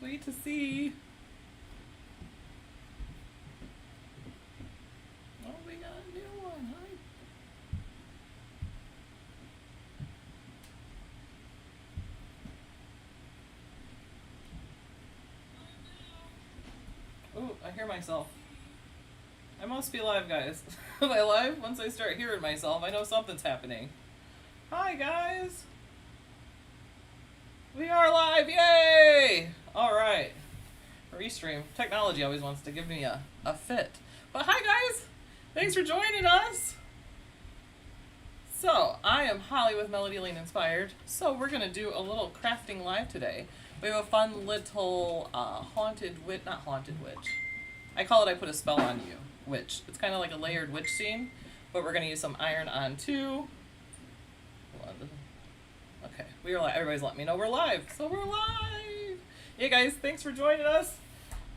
Sweet to see. Oh, we got a new one. Hi. Oh, I hear myself. I must be live, guys. Am I live? Once I start hearing myself, I know something's happening. Hi, guys. We are live. Yay! All right. Restream. Technology always wants to give me a fit. But hi, guys. Thanks for joining us. So, I am Holly with Melody Lane Inspired. So, we're going to do a little crafting live today. We have a fun little haunted witch, not haunted witch. I call it I put a spell on you witch. It's kind of like a layered witch scene, but we're going to use some iron on too. Okay, we are live. Everybody's letting me know we're live. So we're live. Hey guys, thanks for joining us.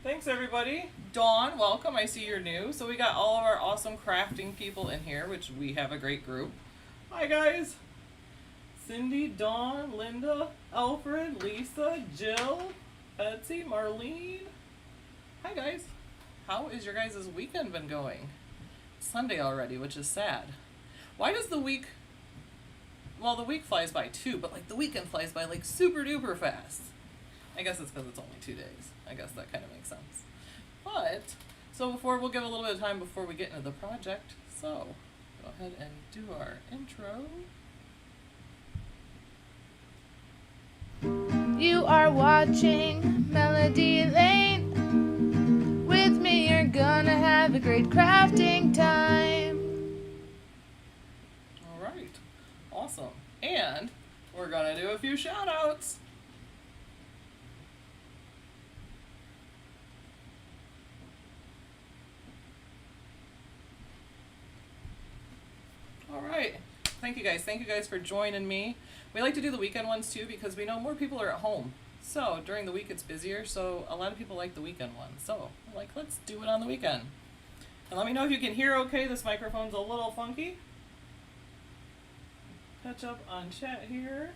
Thanks everybody. Dawn, welcome. I see you're new. So we got all of our awesome crafting people in here, which we have a great group. Hi guys. Cindy, Dawn, Linda, Alfred, Lisa, Jill, Betsy, Marlene. Hi guys. How is your guys' weekend been going? It's Sunday already, which is sad. Why does the week... Well, the week flies by too, but like the weekend flies by like super duper fast. I guess it's because it's only 2 days. I guess that kind of makes sense. But, so we'll give a little bit of time before we get into the project. So, go ahead and do our intro. You are watching Melody Lane. With me you're gonna have a great crafting time. Alright, awesome. And we're gonna do a few shout outs. Alright, thank you guys for joining me. We like to do the weekend ones too because we know more people are at home. So during the week it's busier, so a lot of people like the weekend ones. So like, let's do it on the weekend. And let me know if you can hear okay. This microphone's a little funky. Catch up on chat here.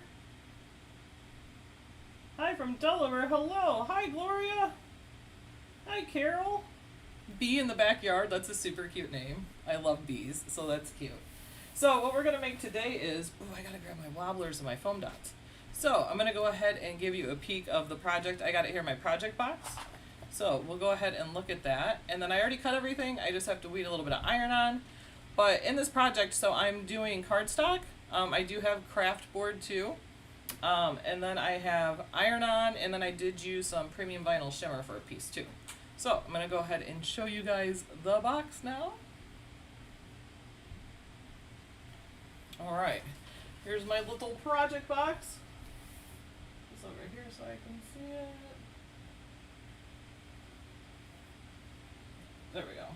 Hi from Delaware. Hello. Hi Gloria. Hi Carol. Bee in the backyard. That's a super cute name. I love bees, so that's cute. So what we're going to make today is, I got to grab my wobblers and my foam dots. So I'm going to go ahead and give you a peek of the project. I got it here in my project box. So we'll go ahead and look at that. And then I already cut everything. I just have to weed a little bit of iron on. But in this project, so I'm doing cardstock. I do have craft board too. And then I have iron on, and then I did use some premium vinyl shimmer for a piece too. So I'm going to go ahead and show you guys the box now. Alright, here's my little project box. It's over here so I can see it. There we go.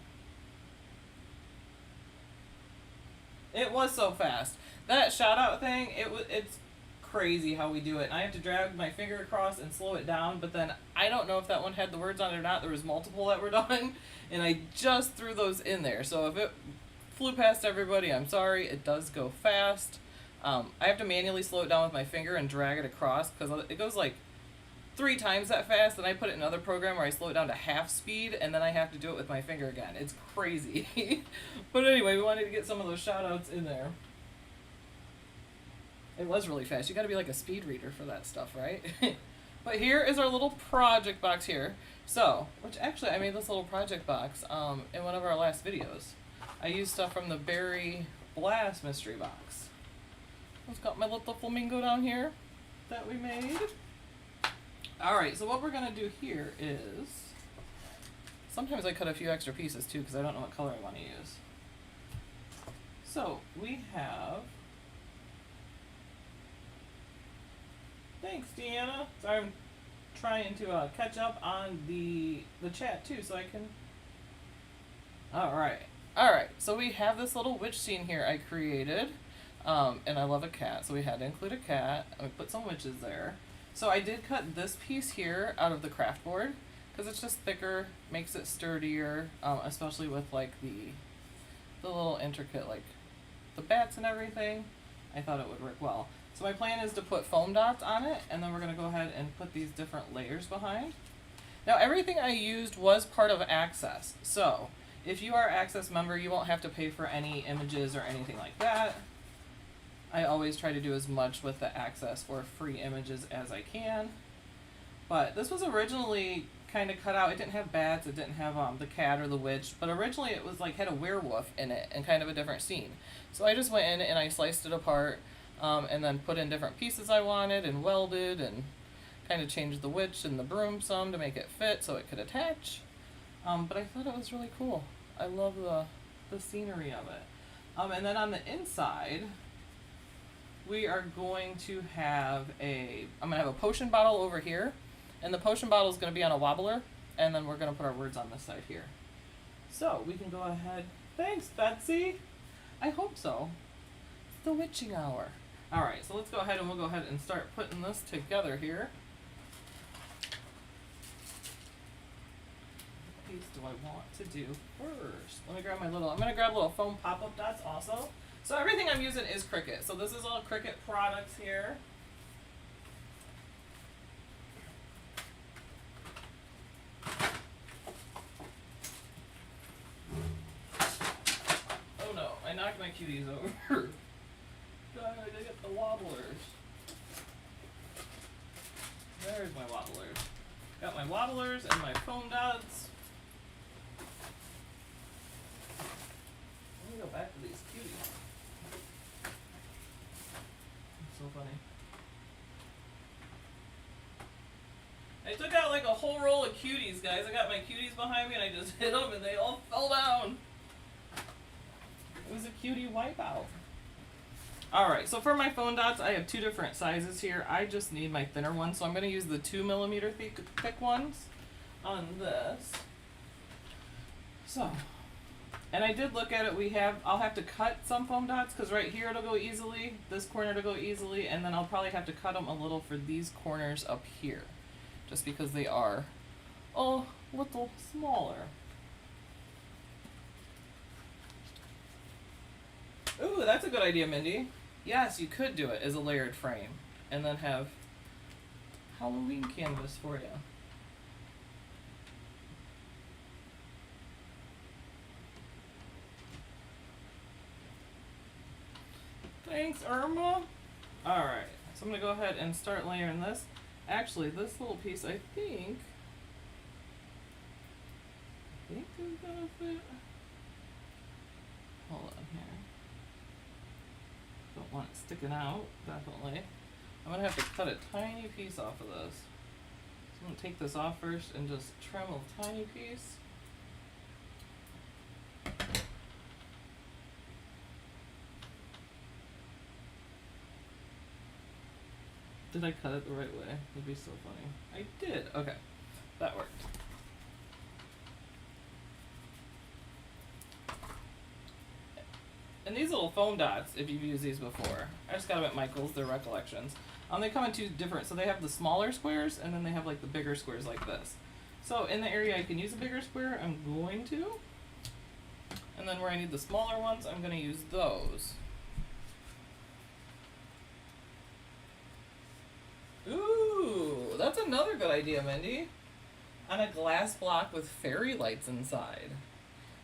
It was so fast. That shout out thing, it's crazy how we do it. I have to drag my finger across and slow it down, but then I don't know if that one had the words on it or not. There was multiple that were done, and I just threw those in there. So if it flew past everybody, I'm sorry. It does go fast. I have to manually slow it down with my finger and drag it across because it goes like 3 times that fast, and I put it in another program where I slow it down to half speed, and then I have to do it with my finger again. It's crazy. But anyway, we wanted to get some of those shout outs in there. It was really fast. You got to be like a speed reader for that stuff, right? But here is our little project box here. So, which actually I made this little project box in one of our last videos. I used stuff from the Berry Blast mystery box. I've got my little flamingo down here that we made. Alright, so what we're going to do here is... Sometimes I cut a few extra pieces too because I don't know what color I want to use. So, we have... Thanks, Deanna. Sorry, I'm trying to catch up on the chat too so I can... Alright. Alright, so we have this little witch scene here I created, and I love a cat, so we had to include a cat, and we put some witches there. So I did cut this piece here out of the craft board, because it's just thicker, makes it sturdier, especially with like the little intricate, like the bats and everything. I thought it would work well. So my plan is to put foam dots on it, and then we're going to go ahead and put these different layers behind. Now everything I used was part of Access, so if you are an Access member, you won't have to pay for any images or anything like that. I always try to do as much with the Access or free images as I can. But this was originally kind of cut out. It didn't have bats, it didn't have the cat or the witch, but originally it was like had a werewolf in it and kind of a different scene. So I just went in and I sliced it apart and then put in different pieces I wanted and welded and kind of changed the witch and the broom some to make it fit so it could attach. But I thought it was really cool. I love the scenery of it. And then on the inside, we are going to have I'm going to have a potion bottle over here. And the potion bottle is going to be on a wobbler, and then we're going to put our words on this side here. So we can go ahead. Thanks, Betsy. I hope so. It's the witching hour. All right, so let's go ahead and we'll go ahead and start putting this together here. What piece do I want to do first? Let me grab I'm going to grab little foam pop-up dots also. So everything I'm using is Cricut. So this is all Cricut products here. I knocked my cuties over. God, I get the wobblers. There's my wobblers. Got my wobblers and my foam dots. Let me go back to these cuties. It's so funny. I took out like a whole roll of cuties, guys. I got my cuties behind me and I just hit them and they all fell down. It was a cutie wipeout. Alright, so for my foam dots, I have two different sizes here. I just need my thinner one, so I'm going to use the 2mm thick ones on this. So, and I did look at it. I'll have to cut some foam dots because right here it'll go easily, this corner to go easily, and then I'll probably have to cut them a little for these corners up here, just because they are a little smaller. Ooh, that's a good idea, Mindy. Yes, you could do it as a layered frame and then have Halloween canvas for you. Thanks, Irma. Alright, so I'm going to go ahead and start layering this. Actually, this little piece, I think is going to fit. Hold on here. Don't want it sticking out, definitely. I'm going to have to cut a tiny piece off of this. So I'm going to take this off first and just trim a tiny piece. Did I cut it the right way? That'd be so funny. I did. Okay. That worked. And these little foam dots, if you've used these before, I just got them at Michael's, they're Recollections. They come in two different, so they have the smaller squares, and then they have like the bigger squares like this. So in the area I can use a bigger square, I'm going to. And then where I need the smaller ones, I'm going to use those. Ooh, that's another good idea, Mindy. On a glass block with fairy lights inside.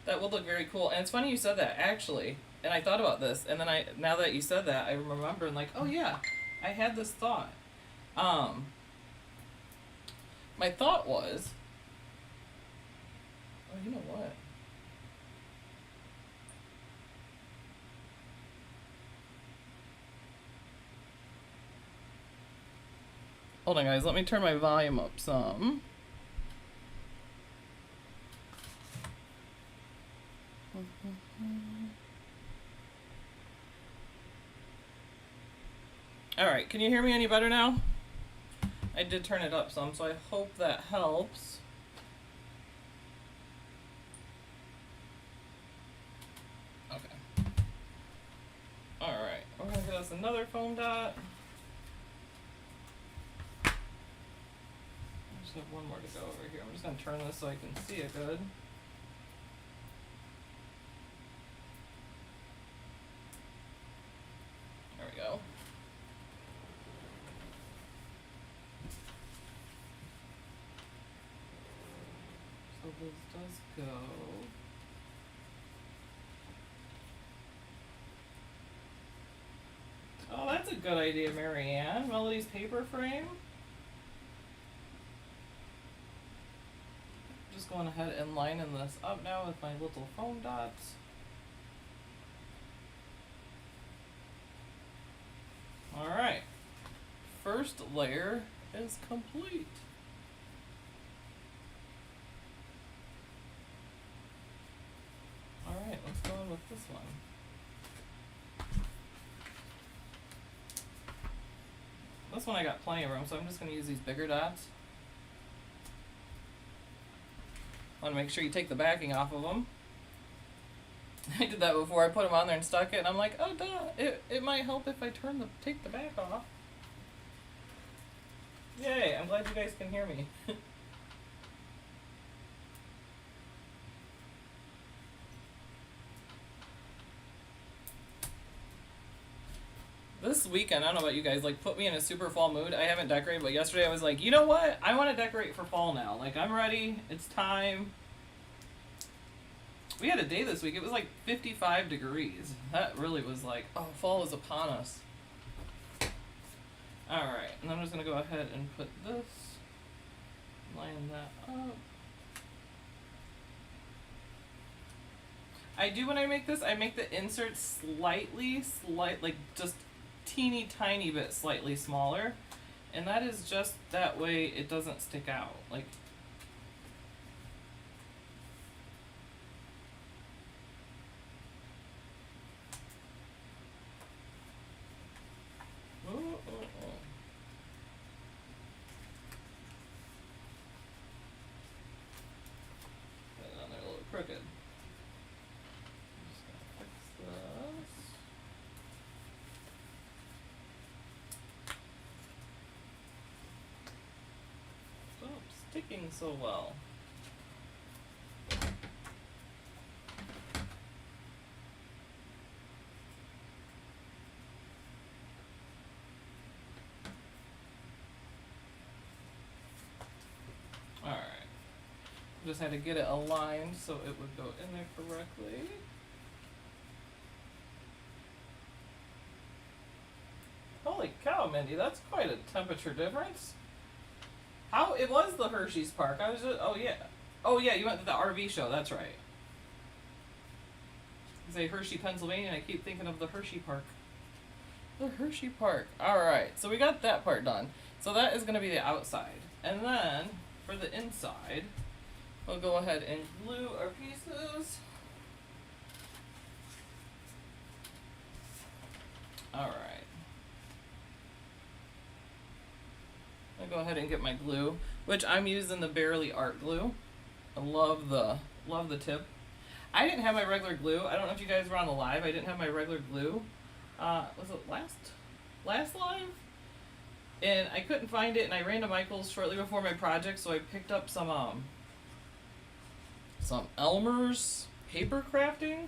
That would look very cool. And it's funny you said that, actually. And I thought about this, and then now that you said that, I remember and like, oh yeah, I had this thought. My thought was, oh, you know what? Hold on, guys. Let me turn my volume up some. Alright, can you hear me any better now? I did turn it up some, so I hope that helps. Okay. Alright, we're going to get us another foam dot. I just have one more to go over here. I'm just going to turn this so I can see it good. There we go. this does go. Oh, that's a good idea, Marianne. Melody's paper frame. Just going ahead and lining this up now with my little foam dots. Alright. First layer is complete. Alright, let's go in with this one. This one I got plenty of room, so I'm just going to use these bigger dots. I want to make sure you take the backing off of them. I did that before. I put them on there and stuck it, and I'm like, oh duh, it might help if I take the back off. Yay, I'm glad you guys can hear me. This weekend, I don't know about you guys, like put me in a super fall mood. I haven't decorated, but yesterday I was like, you know what? I want to decorate for fall now. Like, I'm ready. It's time. We had a day this week. It was like 55 degrees. That really was like, oh, fall is upon us. Alright, and I'm just going to go ahead and put this, line that up. I do when I make this, I make the insert like just teeny tiny bit slightly smaller, and that is just that way it doesn't stick out. Like, oh. Put it on there a little crooked. Just gonna fix this. Stop sticking so well. Alright. Just had to get it aligned so it would go in there correctly. Holy cow, Mindy, that's quite a temperature difference. How, it was the Hershey's Park. I was just, oh yeah, you went to the RV show, that's right. I say Hershey, Pennsylvania, and I keep thinking of the Hershey Park. The Hershey Park. Alright, so we got that part done. So that is going to be the outside. And then, for the inside, we'll go ahead and glue our pieces. Alright. I'll go ahead and get my glue, which I'm using the Barely Art glue. I love the tip. I didn't have my regular glue. I don't know if you guys were on the live. I didn't have my regular glue. Was it last live? And I couldn't find it, and I ran to Michael's shortly before my project, so I picked up some Elmer's paper crafting.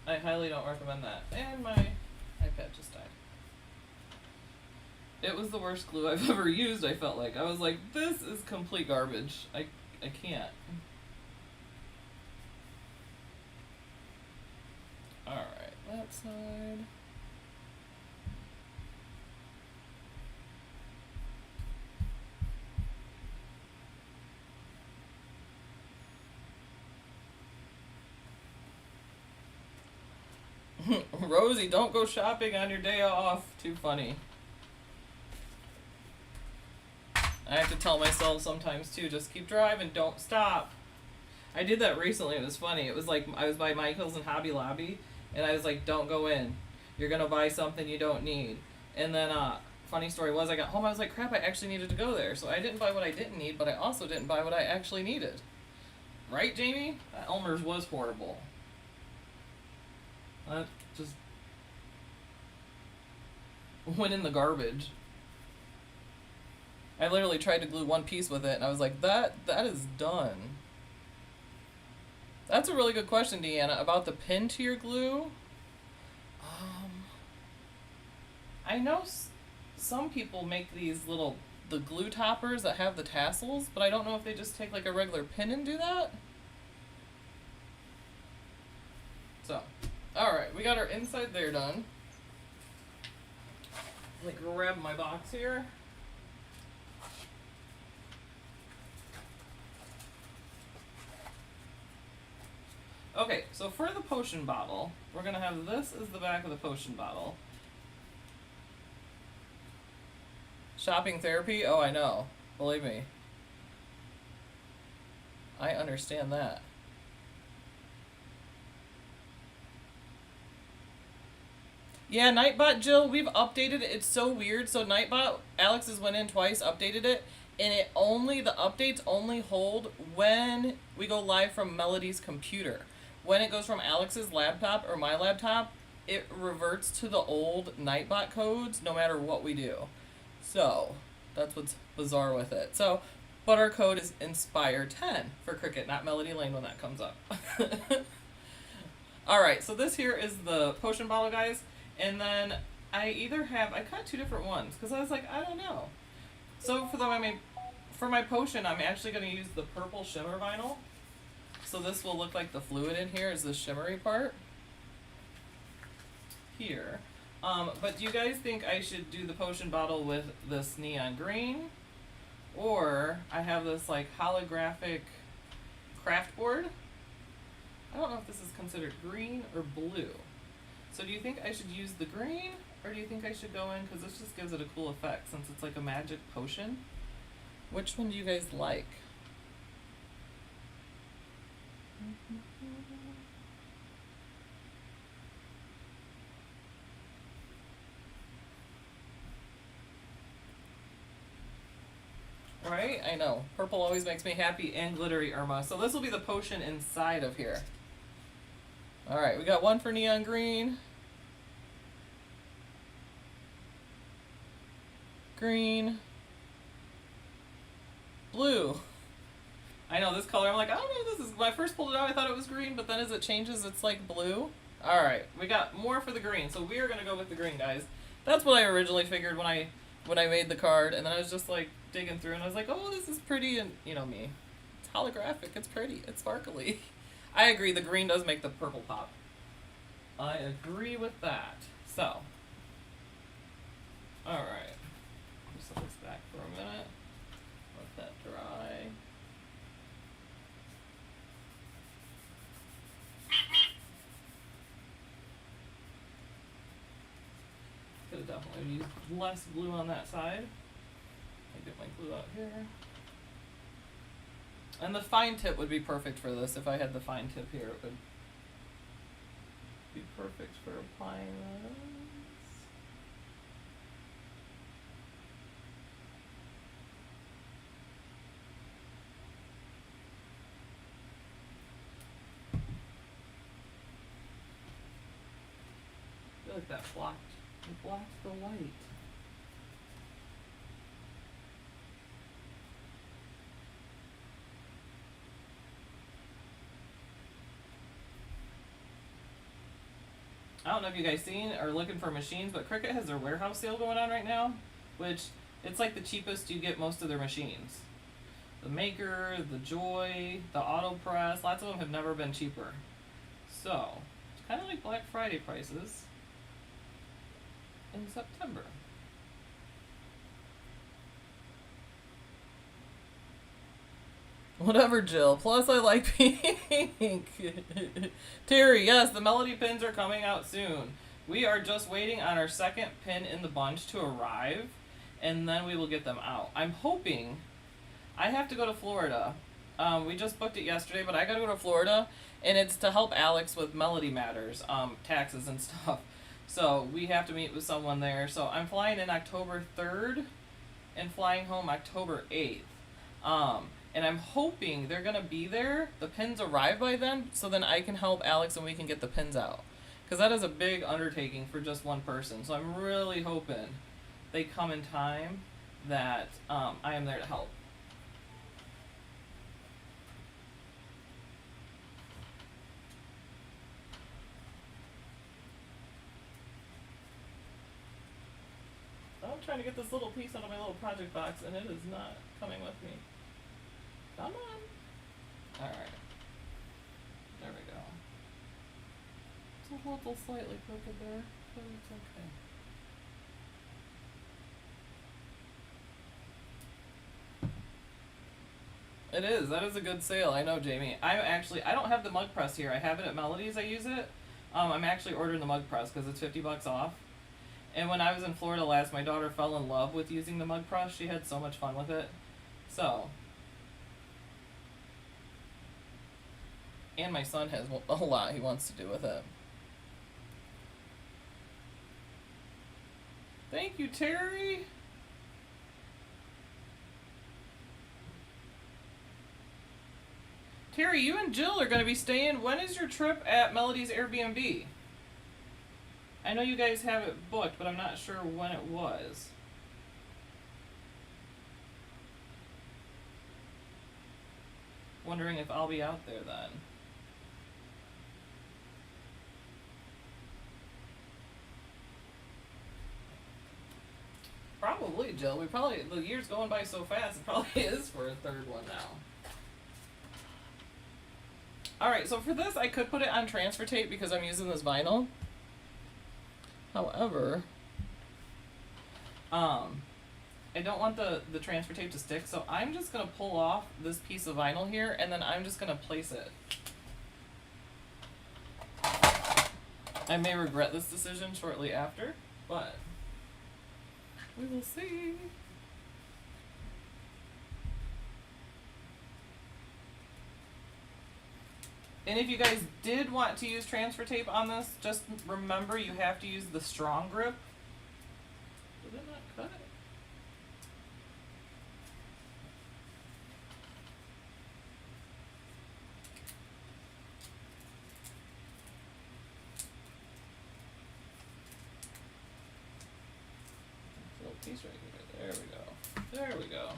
I highly don't recommend that. And my iPad just died. It was the worst glue I've ever used, I felt like. I was like, this is complete garbage. I can't. Alright, that side. Rosie, don't go shopping on your day off. Too funny. I have to tell myself sometimes too, just keep driving, don't stop. I did that recently, it was funny. It was like, I was by Michael's and Hobby Lobby, and I was like, don't go in. You're gonna buy something you don't need. And then, funny story was, I got home, I was like, crap, I actually needed to go there. So I didn't buy what I didn't need, but I also didn't buy what I actually needed. Right, Jamie? That Elmer's was horrible. That just went in the garbage. I literally tried to glue one piece with it, and I was like, that is done. That's a really good question, Deanna, about the pin to your glue. I know some people make these little, the glue toppers that have the tassels, but I don't know if they just take like a regular pin and do that. So, alright, we got our inside there done. Let me grab my box here. Okay, so for the potion bottle, we're going to have this as the back of the potion bottle. Shopping therapy? Oh, I know. Believe me. I understand that. Yeah, Nightbot, Jill, we've updated it. It's so weird. So Nightbot, Alex has went in twice, updated it, and the updates only hold when we go live from Melody's computer. When it goes from Alex's laptop or my laptop, it reverts to the old Nightbot codes no matter what we do. So, that's what's bizarre with it. So, but our code is Inspire10 for Cricut, not Melody Lane when that comes up. Alright, so this here is the potion bottle, guys. And then I cut two different ones because I was like, I don't know. So for my potion, I'm actually going to use the purple shimmer vinyl. So this will look like the fluid in here is the shimmery part. Here. But do you guys think I should do the potion bottle with this neon green? Or I have this like holographic craft board. I don't know if this is considered green or blue. So do you think I should use the green? Or do you think I should go in, because this just gives it a cool effect since it's like a magic potion? Which one do you guys like? Right? I know. Purple always makes me happy, and glittery Irma. So this will be the potion inside of here. Alright, we got one for neon green. Green. Blue. I know this color, I'm like, I don't know if this is, when I first pulled it out I thought it was green, but then as it changes it's like blue. Alright, we got more for the green, so we are going to go with the green, guys. That's what I originally figured when I made the card, and then I was just like digging through and I was like, oh, this is pretty, and you know me. It's holographic, it's pretty, it's sparkly. I agree, the green does make the purple pop. I agree with that. So, alright. Just set this back for a minute. Let that dry. Could have definitely used less glue on that side. I get my glue out here. And the fine tip would be perfect for this. If I had the fine tip here, it would be perfect for applying this. I feel like that blocked the light. I don't know if you guys seen or looking for machines, but Cricut has their warehouse sale going on right now, which it's like the cheapest you get most of their machines. The Maker, the Joy, the Auto Press, lots of them have never been cheaper. So, it's kind of like Black Friday prices in September. Whatever, Jill. Plus, I like pink. Terry, yes, the Melody pins are coming out soon. We are just waiting on our second pin in the bunch to arrive, and then we will get them out. I'm hoping. I have to go to Florida. We just booked it yesterday, but I gotta go to Florida, and it's to help Alex with Melody Matters, taxes and stuff. So we have to meet with someone there. So I'm flying in October 3rd and flying home October 8th. And I'm hoping they're going to be there, the pins arrive by then, so then I can help Alex and we can get the pins out. Because that is a big undertaking for just one person. So I'm really hoping they come in time that I am there to help. trying to get this little piece out of my little project box, and it is not coming with me. Come on. Alright. There we go. It's a little slightly crooked there, but it's okay. It is. That is a good sale. I know, Jamie. I don't have the mug press here. I have it at Melody's. I use it. I'm actually ordering the mug press because it's $50 off. And when I was in Florida last, my daughter fell in love with using the mug press. She had so much fun with it. So. And my son has a lot he wants to do with it. Thank you, Terry. Terry, you and Jill are going to be staying. When is your trip at Melody's Airbnb? I know you guys have it booked, but I'm not sure when it was. Wondering if I'll be out there then. Probably, Jill. The year's going by so fast, it probably is for a third one now. Alright, so for this, I could put it on transfer tape because I'm using this vinyl. However, I don't want the transfer tape to stick, so I'm just going to pull off this piece of vinyl here, and then I'm just going to place it. I may regret this decision shortly after, but we will see. And if you guys did want to use transfer tape on this, just remember you have to use the strong grip. Did it not cut it? Little piece right here. There we go. There we go.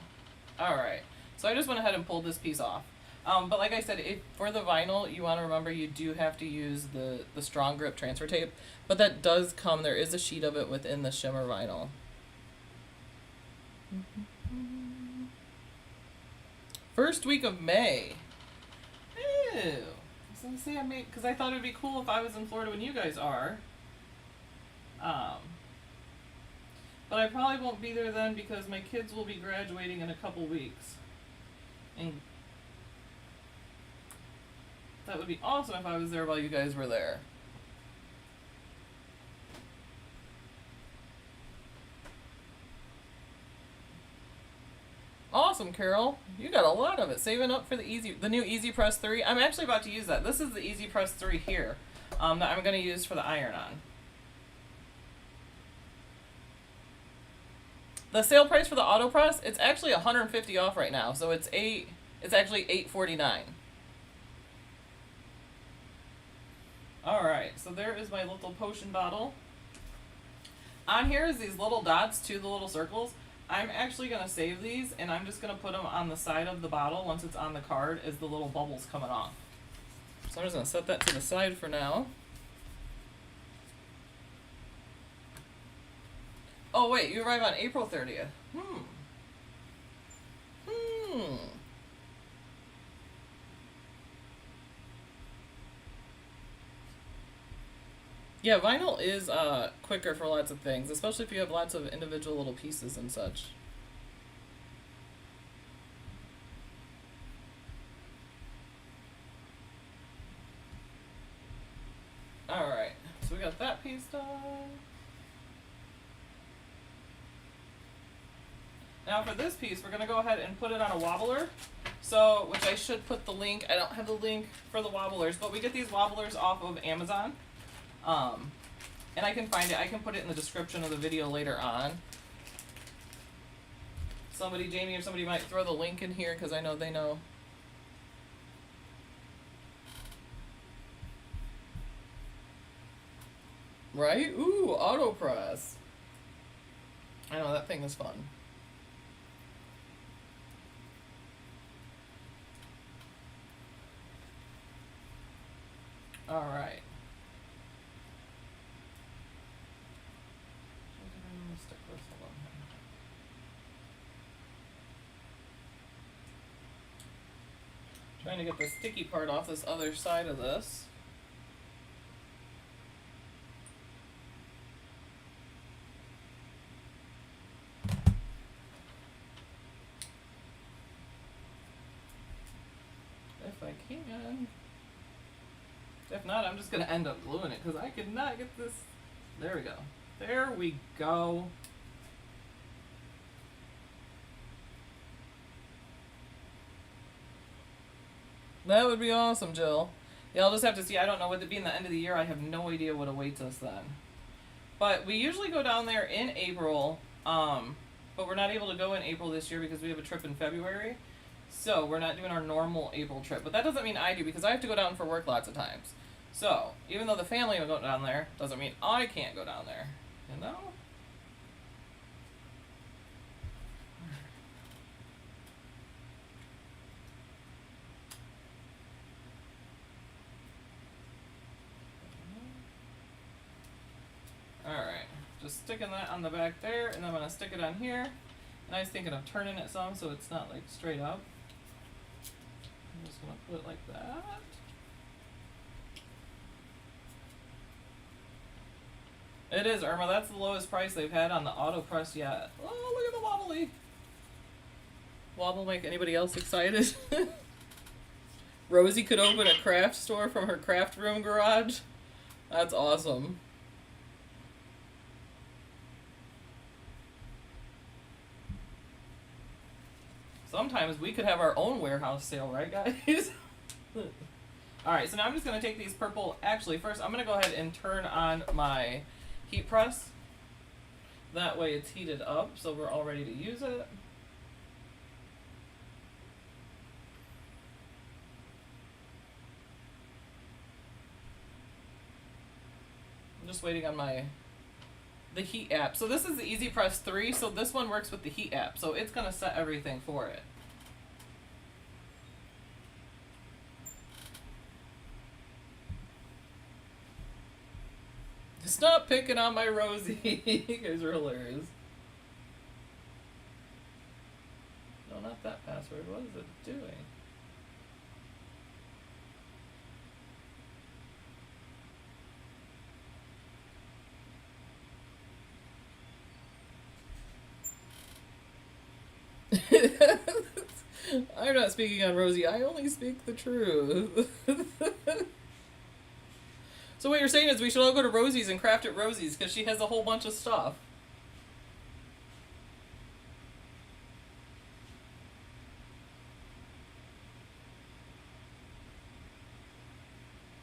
Alright. So I just went ahead and pulled this piece off. But like I said, for the vinyl, you want to remember you do have to use the strong grip transfer tape. But that does come, there is a sheet of it within the shimmer vinyl. First week of May. Ew. I was going to say because I thought it would be cool if I was in Florida when you guys are. But I probably won't be there then because my kids will be graduating in a couple weeks. And that would be awesome if I was there while you guys were there. Awesome, Carol. You got a lot of it. Saving up for the new Easy Press 3. I'm actually about to use that. This is the Easy Press 3 here that I'm going to use for the iron-on. The sale price for the auto press, it's actually $150 off right now, so it's actually $8.49. Alright, so there is my little potion bottle. On here is these little dots to the little circles. I'm actually going to save these, and I'm just going to put them on the side of the bottle once it's on the card as the little bubbles coming off. So I'm just going to set that to the side for now. Oh wait, you arrive on April 30th. Yeah, vinyl is quicker for lots of things, especially if you have lots of individual little pieces and such. Alright, so we got that piece done. Now for this piece, we're going to go ahead and put it on a wobbler. So, which I should put the link. I don't have the link for the wobblers, but we get these wobblers off of Amazon. And I can find it. I can put it in the description of the video later on. Jamie or somebody might throw the link in here because I know they know. Right? Ooh, auto press. I know, that thing is fun. All right. Stick this, hold on. Trying to get the sticky part off this other side of this. If I can. If not, I'm just going to end up gluing it because I could not get this. There we go. There we go. That would be awesome, Jill. Yeah, I'll just have to see. I don't know. With it being the end of the year, I have no idea what awaits us then. But we usually go down there in April, but we're not able to go in April this year because we have a trip in February. So we're not doing our normal April trip. But that doesn't mean I do because I have to go down for work lots of times. So even though the family will go down there, doesn't mean I can't go down there. You know? Alright, just sticking that on the back there, and then I'm going to stick it on here. And I was thinking of turning it some so it's not like straight up. I'm just going to put it like that. It is, Irma. That's the lowest price they've had on the auto press yet. Oh, look at the wobbly. Wobble make anybody else excited? Rosie could open a craft store from her craft room garage. That's awesome. Sometimes we could have our own warehouse sale, right, guys? Alright, so now I'm just going to take these purple... Actually, first I'm going to go ahead and turn on my heat press. That way it's heated up, so we're all ready to use it. I'm just waiting on the heat app. So this is the Easy Press 3, so this one works with the heat app, so it's going to set everything for it. Stop picking on my Rosie. You guys are hilarious. No, not that password. What is it doing? I'm not speaking on Rosie. I only speak the truth. So what you're saying is we should all go to Rosie's and craft at Rosie's because she has a whole bunch of stuff.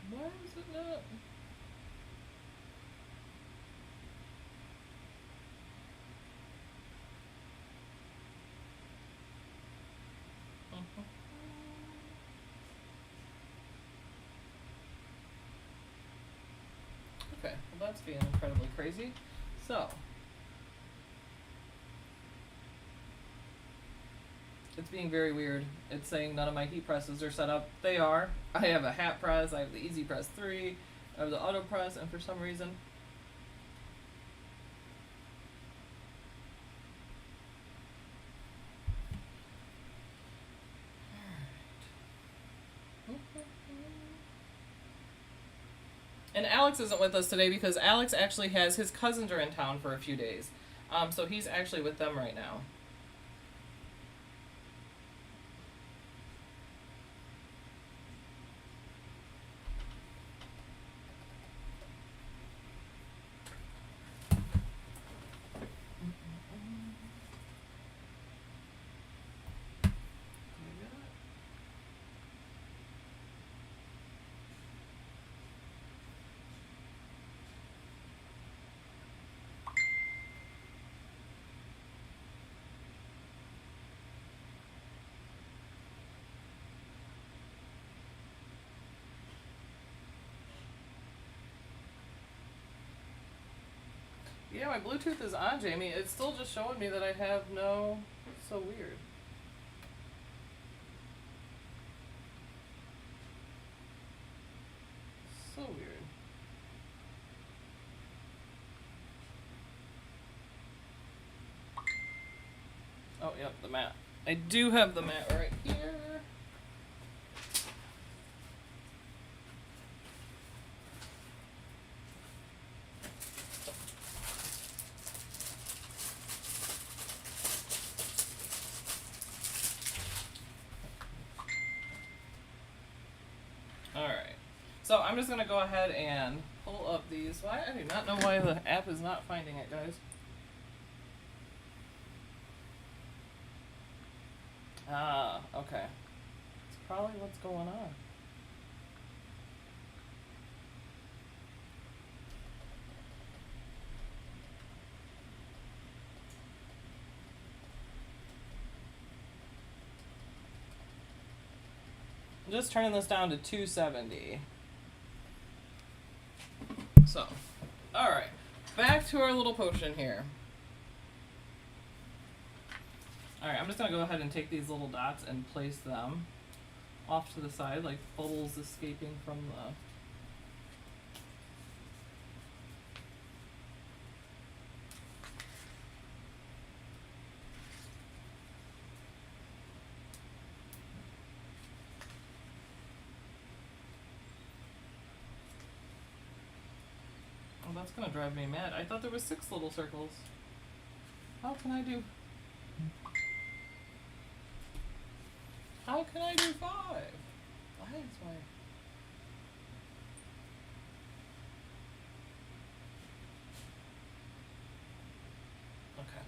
Why is it not? Okay, well that's being incredibly crazy. So, it's being very weird. It's saying none of my heat presses are set up. They are. I have a hat press, I have the Easy Press 3, I have the auto press, and for some reason... And Alex isn't with us today because Alex actually has, his cousins are in town for a few days. So he's actually with them right now. Yeah, my Bluetooth is on, Jamie. It's still just showing me that I have no... It's so weird. So weird. Oh, yep, the mat. I do have the mat right here. So I'm just gonna go ahead and pull up these. Why? I do not know why the app is not finding it, guys. Ah, okay. It's probably what's going on. I'm just turning this down to 270. So, alright. Back to our little potion here. Alright, I'm just going to go ahead and take these little dots and place them off to the side, like bubbles escaping from the... Oh, that's going to drive me mad. I thought there was 6 little circles. How can I do... How can I do 5? Why is my... Okay.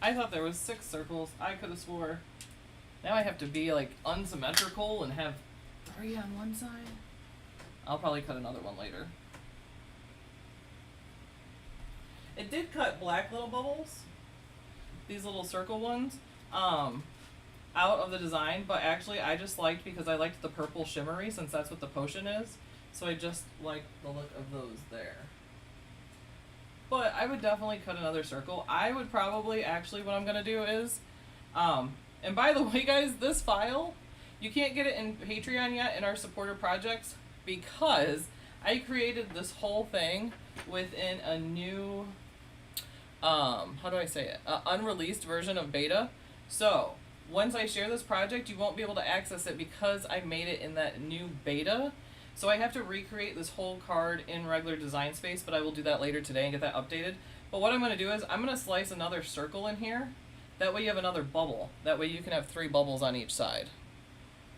I thought there was 6 circles. I could have swore. Now I have to be like unsymmetrical and have 3 on one side. I'll probably cut another one later. It did cut black little bubbles, these little circle ones, out of the design, but actually I just liked, because I liked the purple shimmery, since that's what the potion is, so I just like the look of those there. But I would definitely cut another circle. I would probably, actually, what I'm going to do is, and by the way guys, this file, you can't get it in Patreon yet in our supporter projects, because I created this whole thing within a new, how do I say it, unreleased version of beta. So once I share this project, you won't be able to access it because I made it in that new beta. So I have to recreate this whole card in regular design space, but I will do that later today and get that updated. But what I'm going to do is I'm going to slice another circle in here. That way you have another bubble. That way you can have 3 bubbles on each side.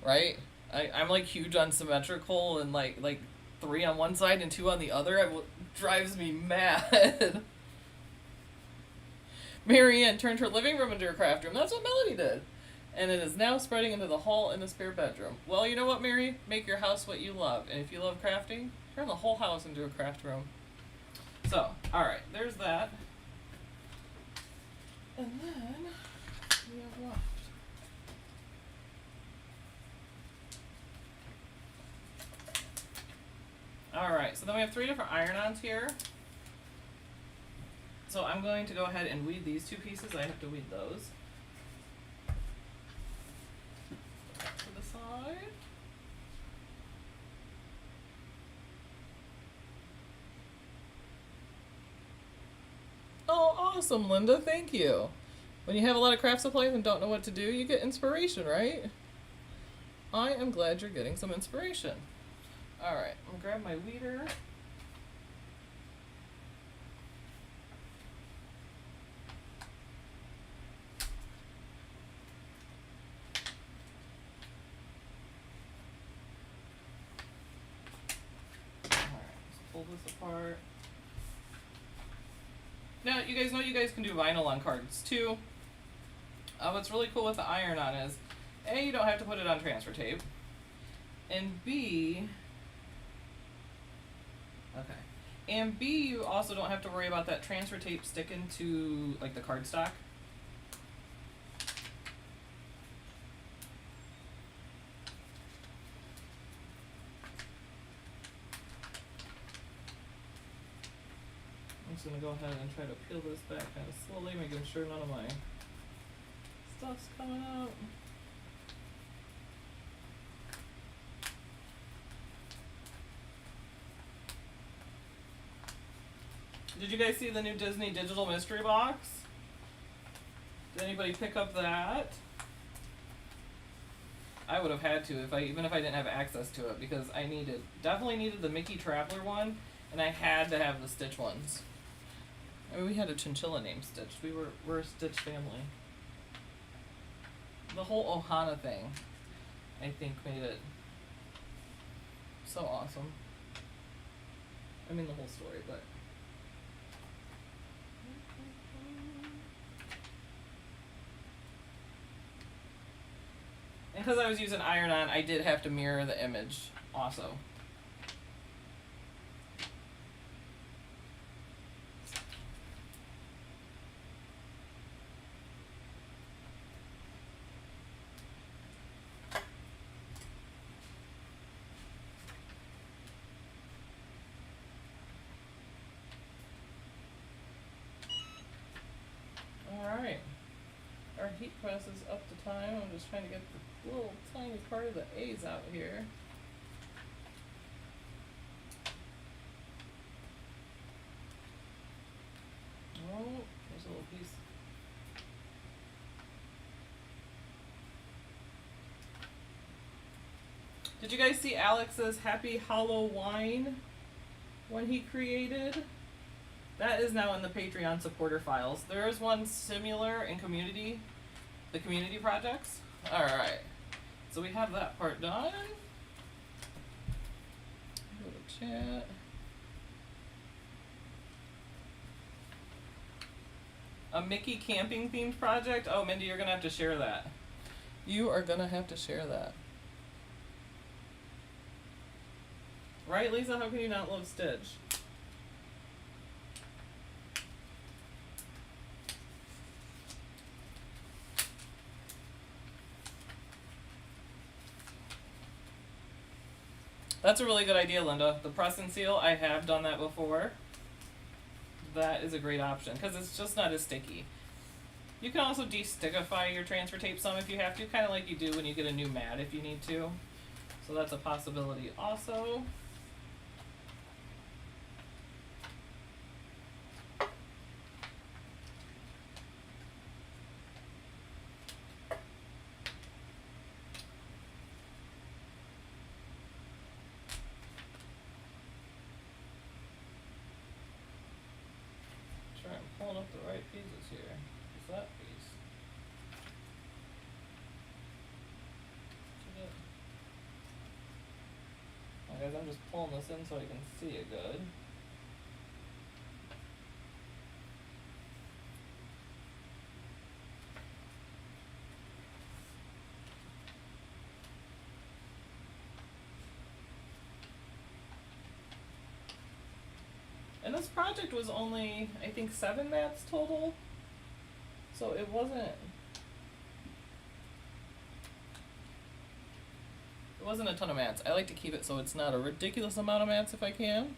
Right? I'm like huge on symmetrical and like 3 on one side and 2 on the other. It drives me mad. Marianne turned her living room into a craft room. That's what Melody did. And it is now spreading into the hall and the spare bedroom. Well, you know what, Mary? Make your house what you love. And if you love crafting, turn the whole house into a craft room. So, alright, there's that. And then we have left. Alright, so then we have 3 different iron-ons here. So I'm going to go ahead and weed these 2 pieces. I have to weed those. To the side. Oh, awesome, Linda. Thank you. When you have a lot of craft supplies and don't know what to do, you get inspiration, right? I am glad you're getting some inspiration. Alright, I'm gonna grab my weeder. Pull this apart. Now, you guys know you guys can do vinyl on cards too. What's really cool with the iron-on is, A, you don't have to put it on transfer tape, and B, you also don't have to worry about that transfer tape sticking to like the cardstock. I'm just gonna go ahead and try to peel this back kind of slowly, making sure none of my stuff's coming out. Did you guys see the new Disney digital mystery box? Did anybody pick up that? I would have had to even if I didn't have access to it, because I definitely needed the Mickey Traveler one, and I had to have the Stitch ones. I mean, we had a chinchilla named Stitch. We're a Stitch family. The whole Ohana thing, I think, made it So awesome. I mean the whole story, but. And because I was using iron-on, I did have to mirror the image also. Alright. Our heat press is up to time. I'm just trying to get the little tiny part of the A's out here. Oh, there's a little piece. Did you guys see Alex's Happy Halloween one he created? That is now in the Patreon supporter files. There is one similar in community, the community projects. Alright, so we have that part done. Go to chat. A Mickey camping themed project? Oh, Mindy, you're gonna have to share that. You are gonna have to share that. Right, Lisa? How can you not love Stitch? That's a really good idea, Linda. The press and seal, I have done that before. That is a great option because it's just not as sticky. You can also de-stickify your transfer tape some if you have to, kind of like you do when you get a new mat if you need to. So that's a possibility also. I'm pulling up the right pieces here. It's that piece. Well, guys, I'm just pulling this in so I can see it good. And this project was only, I think, 7 mats total. So it wasn't a ton of mats. I like to keep it so it's not a ridiculous amount of mats if I can.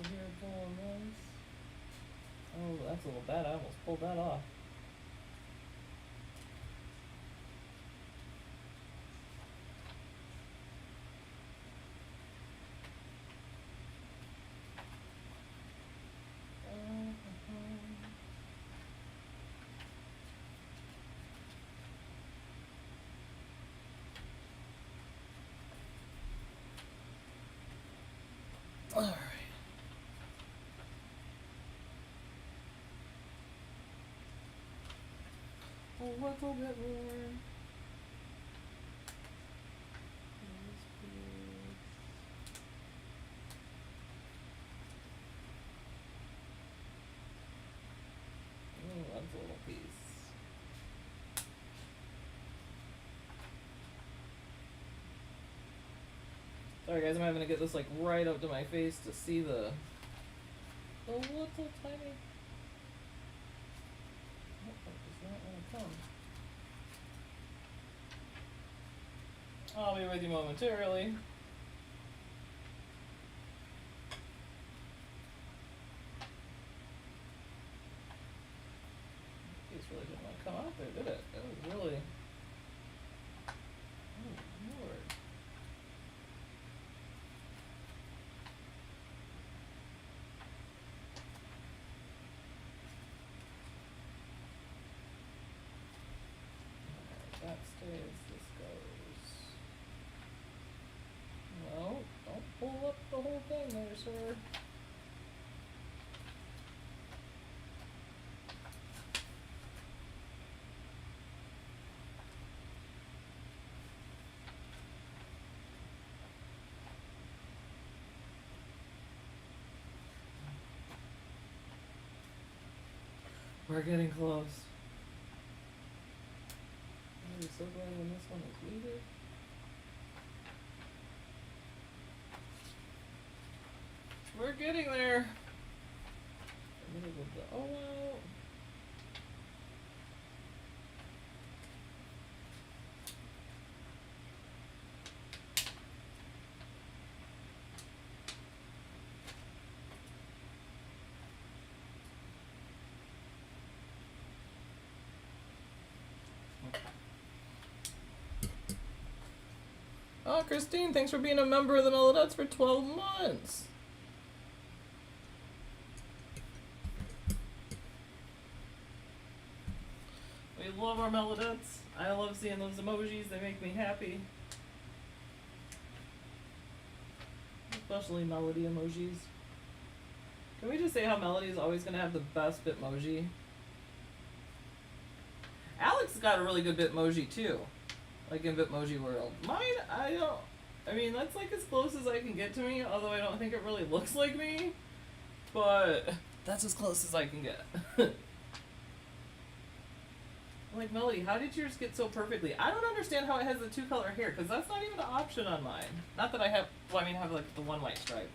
Here pulling this. Oh, that's a little bad. I almost pulled that off. All right. A little bit more. That's a little piece. Sorry guys, I'm having to get this like right up to my face to see the little tiny. Does not want to come. I'll be with you momentarily. This really didn't want to come out there, did it? It was really. Oh Lord. Alright, that stays, this goes. whole thing there, sir. We're getting close. I'm so glad when this one is weeded. We're getting there. I'm gonna get the O out. Oh, Christine, thanks for being a member of the Melodettes for 12 months. We love our Melodettes. I love seeing those emojis. They make me happy. Especially melody emojis. Can we just say how Melody is always going to have the best Bitmoji? Alex got a really good Bitmoji too. Like in Bitmoji world. Mine, I mean, that's like as close as I can get to me, although I don't think it really looks like me. But that's as close as I can get. Like, Melody, how did yours get so perfectly? I don't understand how it has the 2-color hair, because that's not even an option on mine. Not that I have, well, I mean, I have like the one white stripe.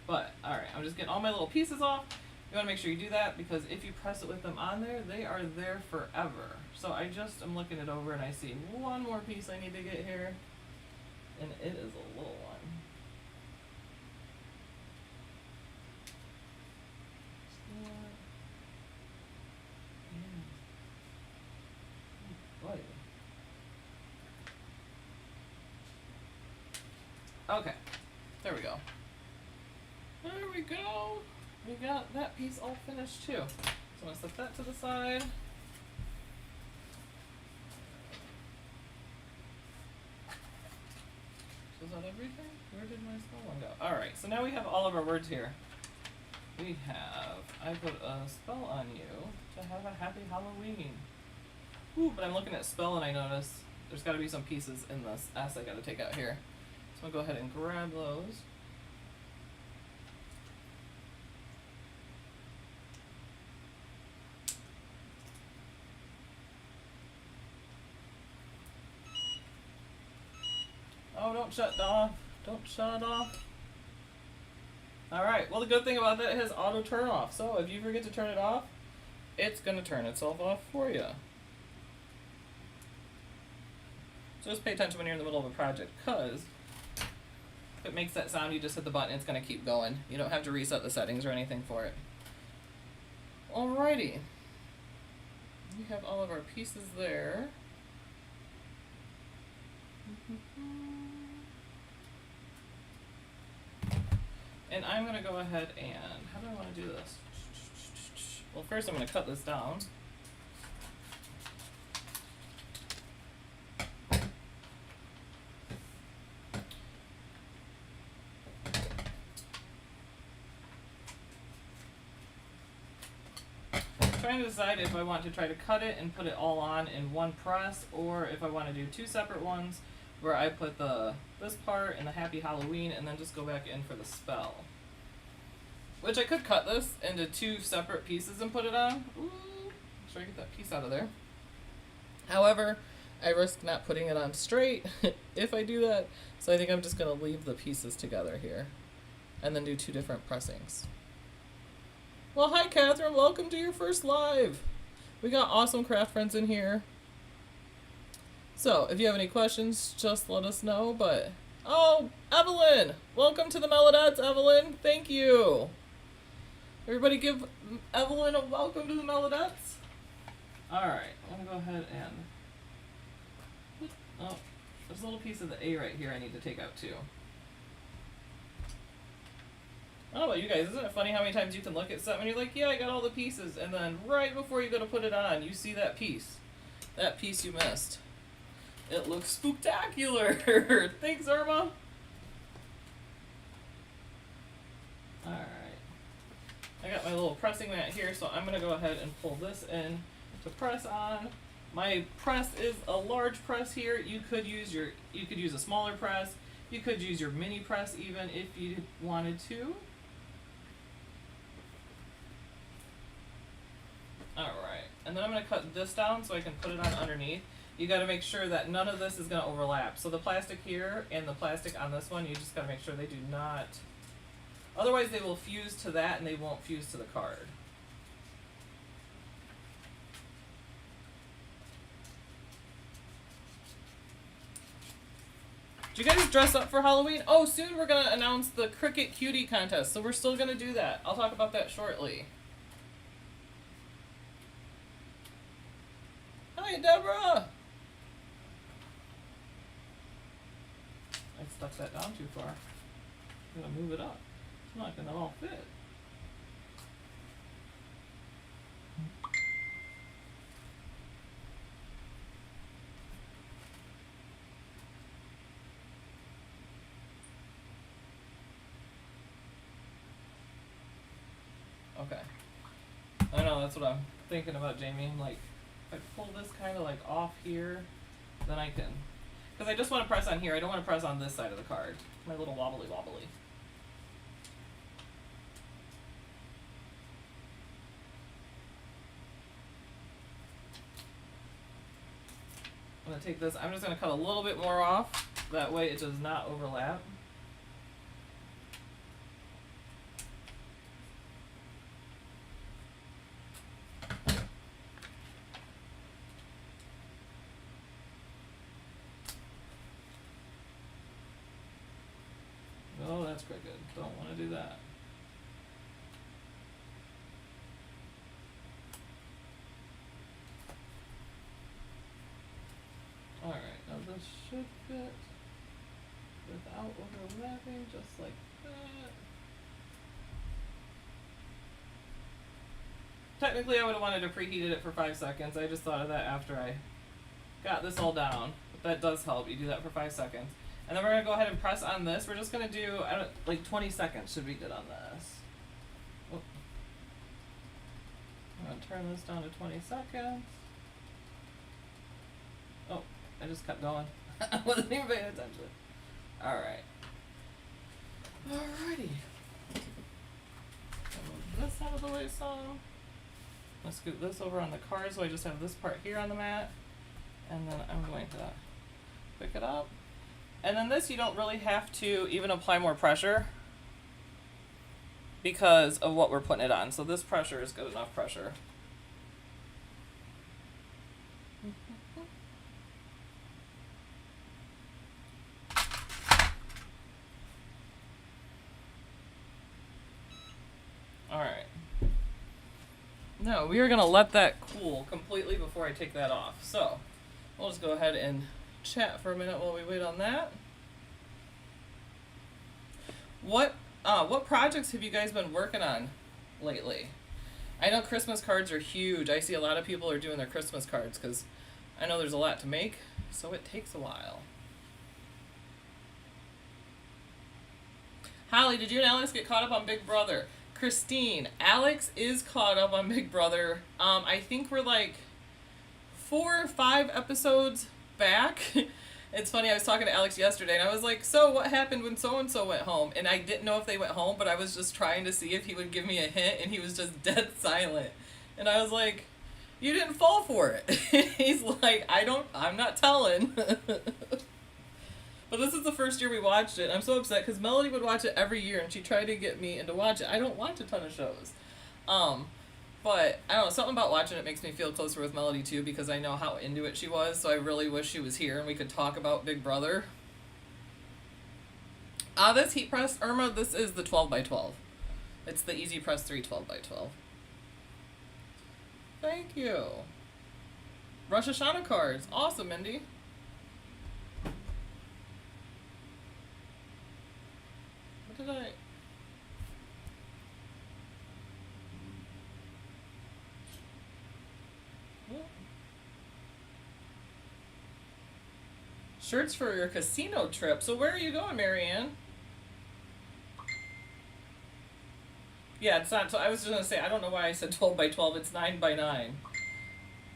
But, alright, I'm just getting all my little pieces off. You want to make sure you do that, because if you press it with them on there, they are there forever. So I just am looking it over and I see one more piece I need to get here. And it is a little one. Okay, there we go. There we go. We got that piece all finished too. So I'm gonna set that to the side. So is that everything? Where did my spell one go? Alright, so now we have all of our words here. We have, I put a spell on you to have a happy Halloween. Ooh, but I'm looking at spell and I notice there's gotta be some pieces in this S I gotta take out here. So I'll go ahead and grab those. Oh, don't shut it off. Don't shut it off. Alright, well the good thing about that is auto turn off. So if you forget to turn it off, it's going to turn itself off for you. So just pay attention when you're in the middle of a project, because if it makes that sound, you just hit the button, it's going to keep going. You don't have to reset the settings or anything for it. Alrighty. We have all of our pieces there. And I'm going to go ahead and, how do I want to do this? Well, first I'm going to cut this down. I'm trying to decide if I want to try to cut it and put it all on in one press, or if I want to do two separate ones where I put this part and the Happy Halloween and then just go back in for the spell. Which I could cut this into two separate pieces and put it on. Ooh, make sure I get that piece out of there. However, I risk not putting it on straight if I do that, so I think I'm just going to leave the pieces together here and then do two different pressings. Well, hi Catherine, welcome to your first live. We got awesome craft friends in here. So, if you have any questions, just let us know, but... Oh, Evelyn! Welcome to the Melodettes, Evelyn! Thank you! Everybody give Evelyn a welcome to the Melodettes. Alright, I'm gonna go ahead and... Oh, there's a little piece of the A right here I need to take out too. I don't know about you guys, isn't it funny how many times you can look at something and you're like, yeah, I got all the pieces, and then right before you go to put it on, you see that piece. That piece you missed. It looks spooktacular! Thanks, Irma! I got my little pressing mat here, so I'm gonna go ahead and pull this in to press on. My press is a large press here. You could use a smaller press. You could use your mini press even if you wanted to. Alright, and then I'm going to cut this down so I can put it on underneath. You got to make sure that none of this is going to overlap. So the plastic here and the plastic on this one, you just got to make sure they do not. Otherwise they will fuse to that and they won't fuse to the card. Did you guys dress up for Halloween? Oh, soon we're going to announce the Cricut Cutie contest, so we're still going to do that. I'll talk about that shortly. Hi, Deborah! I stuck that down too far. I'm going to move it up. It's not going to all fit. Okay. I know, that's what I'm thinking about, Jamie. I'm like, if I pull this kind of like off here, then I can. Because I just want to press on here. I don't want to press on this side of the card. My little wobbly wobbly. I'm going to take this. I'm just going to cut a little bit more off. That way it does not overlap. Oh, that's Cricut. Don't want to do that. Alright, now this should fit without overlapping, just like that. Technically I would have wanted to preheated it for 5 seconds. I just thought of that after I got this all down. But that does help. You do that for 5 seconds. And then we're going to go ahead and press on this. We're just going to do, like 20 seconds should be good on this. Oh. I'm going to turn this down to 20 seconds. Oh, I just kept going. I wasn't even paying attention. Alright. Alrighty. Move this out of the way some. Let's scoot this over on the card so I just have this part here on the mat. And then I'm going to pick it up. And then this, you don't really have to even apply more pressure because of what we're putting it on. So this pressure is good enough pressure. Alright. Now, we are going to let that cool completely before I take that off. So, we'll just go ahead and chat for a minute while we wait on that. What projects have you guys been working on lately? I know Christmas cards are huge. I see a lot of people are doing their Christmas cards because I know there's a lot to make, so it takes a while. Holly, did you and Alex get caught up on Big Brother? Christine, Alex is caught up on Big Brother. I think we're like 4 or 5 episodes back. It's funny, I was talking to Alex yesterday and I was like, so what happened when so-and-so went home? And I didn't know if they went home, but I was just trying to see if he would give me a hint, and he was just dead silent. And I was like, you didn't fall for it. He's like, I'm not telling. But this is the first year we watched it. I'm so upset because Melody would watch it every year and she tried to get me into watch it. I don't watch a ton of shows. But I don't know, something about watching it makes me feel closer with Melody too because I know how into it she was, so I really wish she was here and we could talk about Big Brother. This heat press, Irma, this is the 12x12. It's the Easy Press 3 12x12. Thank you. Rosh Hashanah cards. Awesome, Mindy. What did I... Shirts for your casino trip. So where are you going, Marianne? Yeah, it's not. So I was just gonna say, I don't know why I said 12 by 12. It's 9 by 9.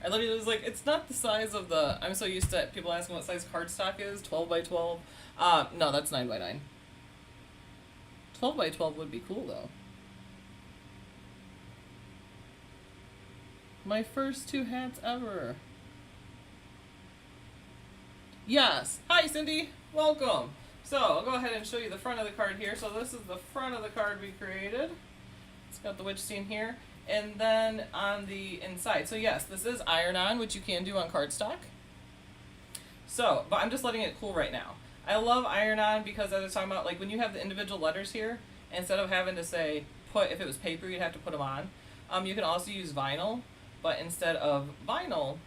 I literally was like, it's not the size of the. I'm so used to people asking what size cardstock is. 12 by 12. No, that's 9 by 9. 12 by 12 would be cool though. My first 2 hats ever. Yes. Hi, Cindy. Welcome. So I'll go ahead and show you the front of the card here. So this is the front of the card we created. It's got the witch scene here. And then on the inside. So yes, this is iron-on, which you can do on cardstock. So, but I'm just letting it cool right now. I love iron-on because as I was talking about, like when you have the individual letters here, instead of having to say put, if it was paper, you'd have to put them on. You can also use vinyl, but instead of vinyl,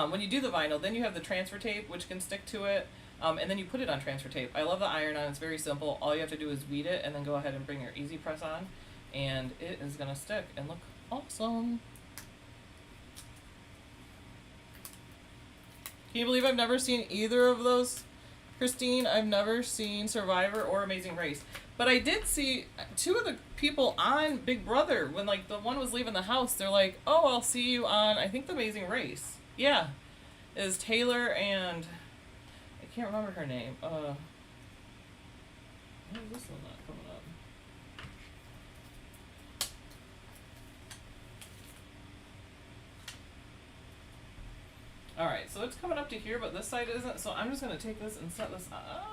when you do the vinyl, then you have the transfer tape, which can stick to it. And then you put it on transfer tape. I love the iron-on. It's very simple. All you have to do is weed it and then go ahead and bring your easy press on. And it is going to stick and look awesome. Can you believe I've never seen either of those, Christine? I've never seen Survivor or Amazing Race. But I did see 2 of the people on Big Brother when like the one was leaving the house. They're like, oh, I'll see you on, I think, The Amazing Race. Yeah. It is Taylor and... I can't remember her name. Why is this one not coming up? Alright, so it's coming up to here, but this side isn't, so I'm just going to take this and set this up.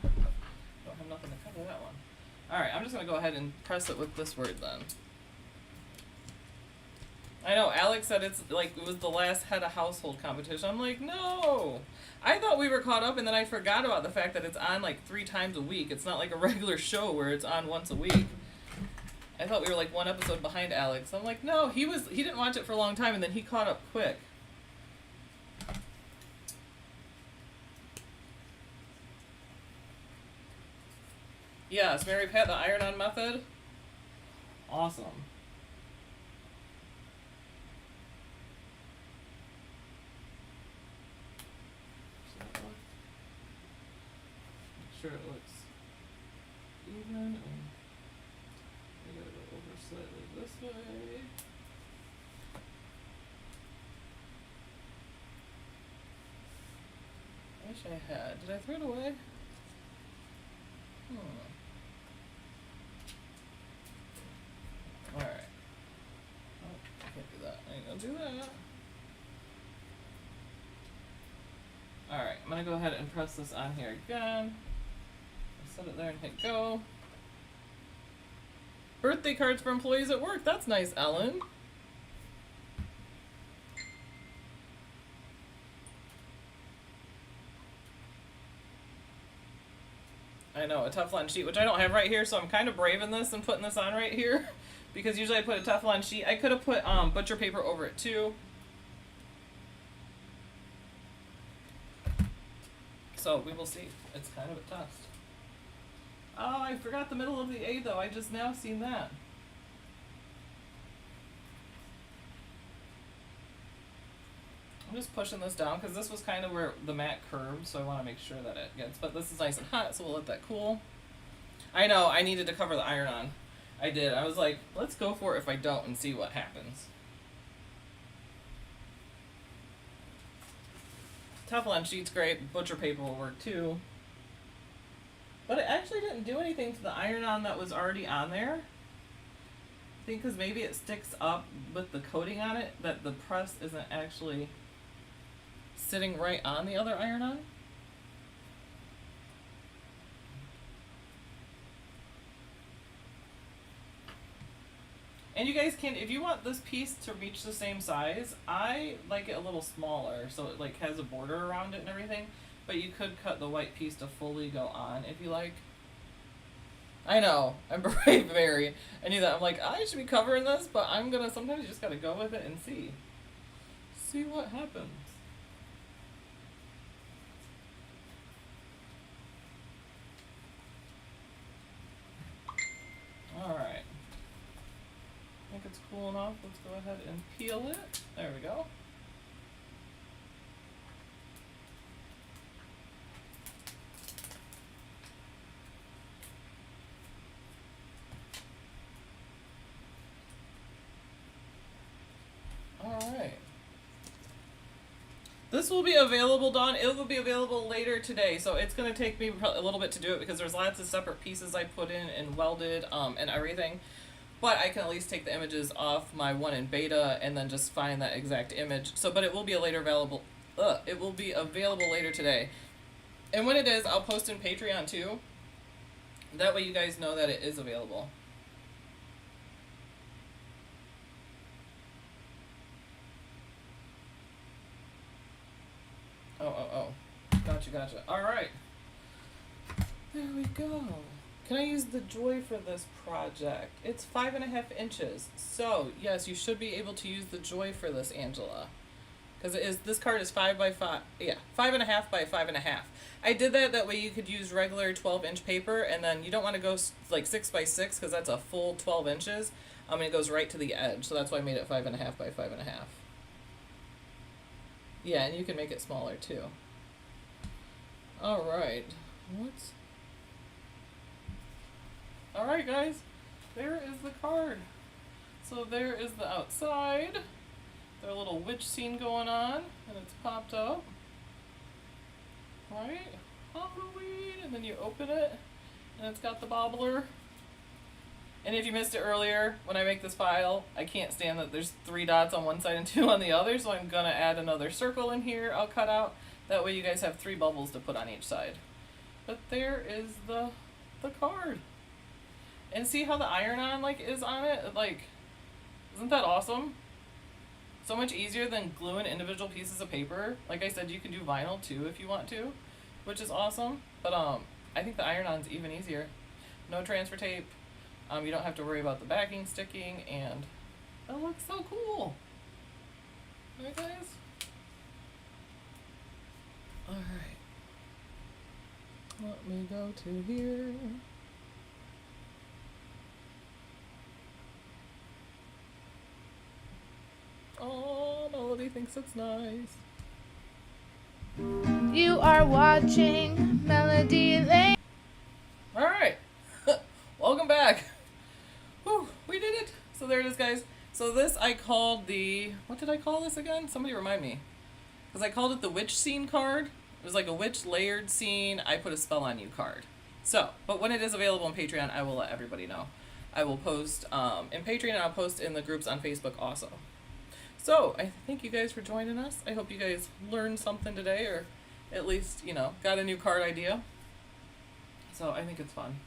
Don't have nothing to cover that one. Alright, I'm just going to go ahead and press it with this word then. I know, Alex said it's like it was the last head of household competition. I'm like, no! I thought we were caught up and then I forgot about the fact that it's on like 3 times a week. It's not like a regular show where it's on once a week. I thought we were like 1 episode behind Alex. I'm like, no, he didn't watch it for a long time and then he caught up quick. Yes, Mary Pat, the iron-on method. Awesome. Make sure it looks even and I gotta go over slightly this way. I wish I had. Did I throw it away? Alright. Oh, I can't do that. I ain't gonna do that. Alright, I'm gonna go ahead and press this on here again. Set it there and hit go. Birthday cards for employees at work. That's nice, Ellen. I know, a Teflon sheet, which I don't have right here, so I'm kind of braving this and putting this on right here. Because usually I put a Teflon sheet. I could have put butcher paper over it too. So we will see. It's kind of a test. Oh, I forgot the middle of the A though. I just now seen that. I'm just pushing this down because this was kind of where the mat curved, so I want to make sure that it gets, but this is nice and hot, so we'll let that cool. I know, I needed to cover the iron-on. I did. I was like, let's go for it if I don't and see what happens. Teflon sheet's great. Butcher paper will work too. But it actually didn't do anything to the iron-on that was already on there. I think because maybe it sticks up with the coating on it, that the press isn't actually sitting right on the other iron-on. And you guys can, if you want this piece to reach the same size, I like it a little smaller, so it like has a border around it and everything. But you could cut the white piece to fully go on if you like. I know, I'm brave, Mary. I knew that. I'm like, I should be covering this, but I'm gonna, sometimes you just gotta go with it and see. See what happens. Alright. I think it's cool enough. Let's go ahead and peel it. There we go. This will be available, Dawn. It will be available later today, so it's going to take me a little bit to do it because there's lots of separate pieces I put in and welded and everything. But I can at least take the images off my one in beta and then just find that exact image. So, but it will be later available. It will be available later today. And when it is, I'll post in Patreon too. That way you guys know that it is available. Oh. Gotcha. Alright. There we go. Can I use the Joy for this project? It's 5.5 inches. So, yes, you should be able to use the Joy for this, Angela. Because this card is 5 by 5. Yeah, 5.5 by 5.5. I did that way you could use regular 12-inch paper, and then you don't want to go like 6 by 6 because that's a full 12 inches. And it goes right to the edge. So that's why I made it 5.5 by 5.5. Yeah, and you can make it smaller too. Alright. Alright, guys. There is the card. So there is the outside. There's a little witch scene going on, and it's popped up. Right? Halloween! And then you open it, and it's got the bobbler. And if you missed it earlier, when I make this file, I can't stand that there's 3 dots on one side and 2 on the other, so I'm gonna add another circle in here I'll cut out. That way you guys have 3 bubbles to put on each side. But there is the card. And see how the iron-on is on it? Isn't that awesome? So much easier than gluing individual pieces of paper. Like I said, you can do vinyl too if you want to, which is awesome. But I think the iron-on's even easier. No transfer tape. You don't have to worry about the backing sticking, and it looks so cool. Right, guys? Alright. Let me go to here. Oh, Melody thinks it's nice. You are watching Melody Lane. Alright. Welcome back. Whew, we did it. So there it is, guys. So this I called what did I call this again? Somebody remind me. Because I called it the witch scene card. It was like a witch layered scene. I put a spell on you card. So, but when it is available on Patreon, I will let everybody know. I will post in Patreon, and I'll post in the groups on Facebook also. So, I thank you guys for joining us. I hope you guys learned something today, or at least, got a new card idea. So, I think it's fun.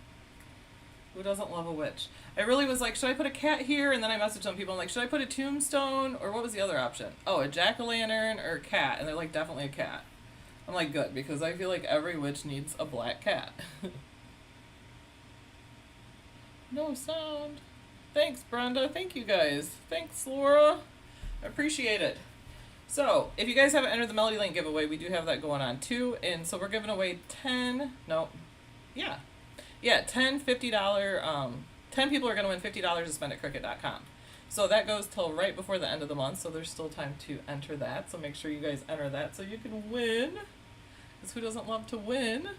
Who doesn't love a witch? I really was like, should I put a cat here? And then I messaged some people, I'm like, should I put a tombstone? Or what was the other option? Oh, a jack-o'-lantern or a cat. And they're like, definitely a cat. I'm like, good, because I feel like every witch needs a black cat. No sound. Thanks, Brenda. Thank you, guys. Thanks, Laura. I appreciate it. So, if you guys haven't entered the Melody Link giveaway, we do have that going on too. And so we're giving away 10 $50, 10 people are going to win $50 to spend at Cricut.com. So that goes till right before the end of the month, so there's still time to enter that. So make sure you guys enter that so you can win. Because who doesn't love to win?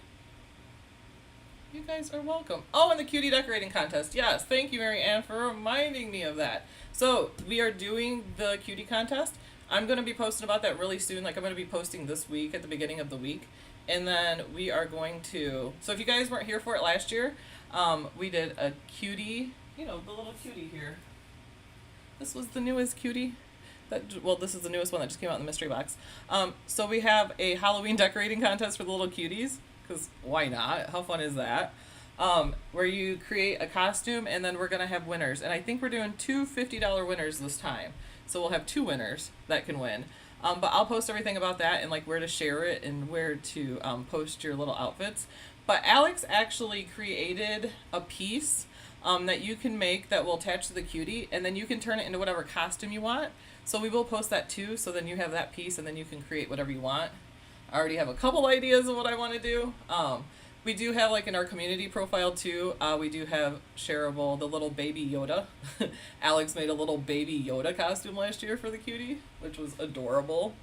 You guys are welcome. Oh, and the cutie decorating contest. Yes, thank you, Mary Ann, for reminding me of that. So we are doing the cutie contest. I'm going to be posting about that really soon. I'm going to be posting this week at the beginning of the week. And then we are going to... So if you guys weren't here for it last year, we did a cutie, the little cutie here. This was the newest cutie. This is the newest one that just came out in the mystery box. So we have a Halloween decorating contest for the little cuties, because why not? How fun is that? Where you create a costume, and then we're going to have winners. And I think we're doing 2 $50 winners this time. So we'll have 2 winners that can win. But I'll post everything about that and where to share it and where to post your little outfits. But Alex actually created a piece that you can make that will attach to the cutie, and then you can turn it into whatever costume you want. So we will post that too, so then you have that piece and then you can create whatever you want. I already have a couple ideas of what I want to do. We do have in our community profile too, we do have shareable, the little baby Yoda. Alex made a little baby Yoda costume last year for the cutie, which was adorable.